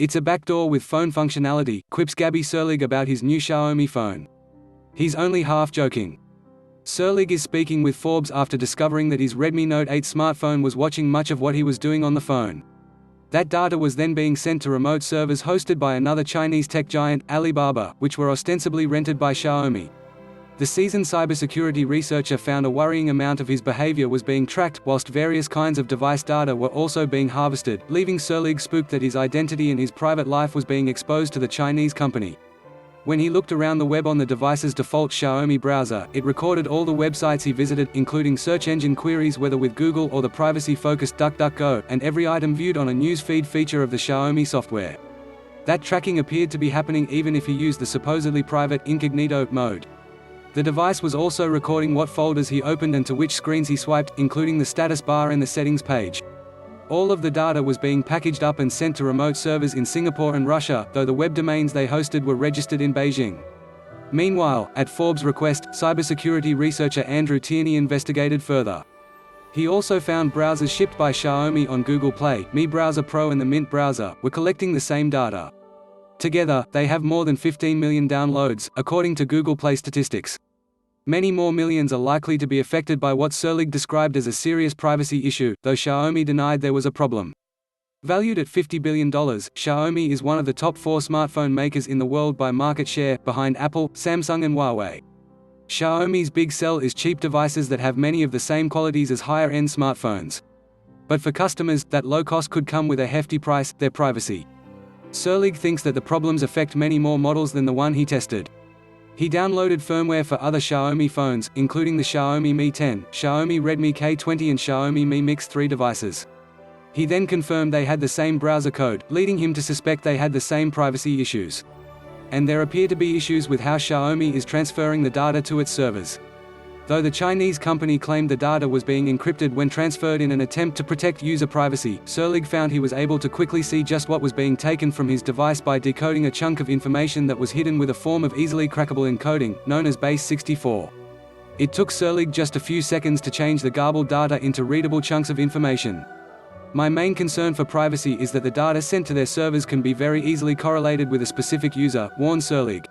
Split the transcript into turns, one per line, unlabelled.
"It's a backdoor with phone functionality," quips Gabby Serlig about his new Xiaomi phone. He's only half joking. Serlig is speaking with Forbes after discovering that his Redmi Note 8 smartphone was watching much of what he was doing on the phone. That data was then being sent to remote servers hosted by another Chinese tech giant, Alibaba, which were ostensibly rented by Xiaomi. The seasoned cybersecurity researcher found a worrying amount of his behavior was being tracked, whilst various kinds of device data were also being harvested, leaving Serlig spooked that his identity and his private life was being exposed to the Chinese company. When he looked around the web on the device's default Xiaomi browser, it recorded all the websites he visited, including search engine queries whether with Google or the privacy-focused DuckDuckGo, and every item viewed on a news feed feature of the Xiaomi software. That tracking appeared to be happening even if he used the supposedly private incognito mode. The device was also recording what folders he opened and to which screens he swiped, including the status bar and the settings page. All of the data was being packaged up and sent to remote servers in Singapore and Russia, though the web domains they hosted were registered in Beijing. Meanwhile, at Forbes' request, cybersecurity researcher Andrew Tierney investigated further. He also found browsers shipped by Xiaomi on Google Play, Mi Browser Pro and the Mint browser, were collecting the same data. Together, they have more than 15 million downloads, according to Google Play statistics. Many more millions are likely to be affected by what Serlig described as a serious privacy issue, though Xiaomi denied there was a problem. Valued at $50 billion, Xiaomi is one of the top 4 smartphone makers in the world by market share, behind Apple, Samsung and Huawei. Xiaomi's big sell is cheap devices that have many of the same qualities as higher-end smartphones. But for customers, that low cost could come with a hefty price: their privacy. Serlig thinks that the problems affect many more models than the one he tested. He downloaded firmware for other Xiaomi phones, including the Xiaomi Mi 10, Xiaomi Redmi K20 and Xiaomi Mi Mix 3 devices. He then confirmed they had the same browser code, leading him to suspect they had the same privacy issues. And there appear to be issues with how Xiaomi is transferring the data to its servers. Though the Chinese company claimed the data was being encrypted when transferred in an attempt to protect user privacy, Serlig found he was able to quickly see just what was being taken from his device by decoding a chunk of information that was hidden with a form of easily crackable encoding, known as base 64. It took Serlig just a few seconds to change the garbled data into readable chunks of information. "My main concern for privacy is that the data sent to their servers can be very easily correlated with a specific user," warned Serlig.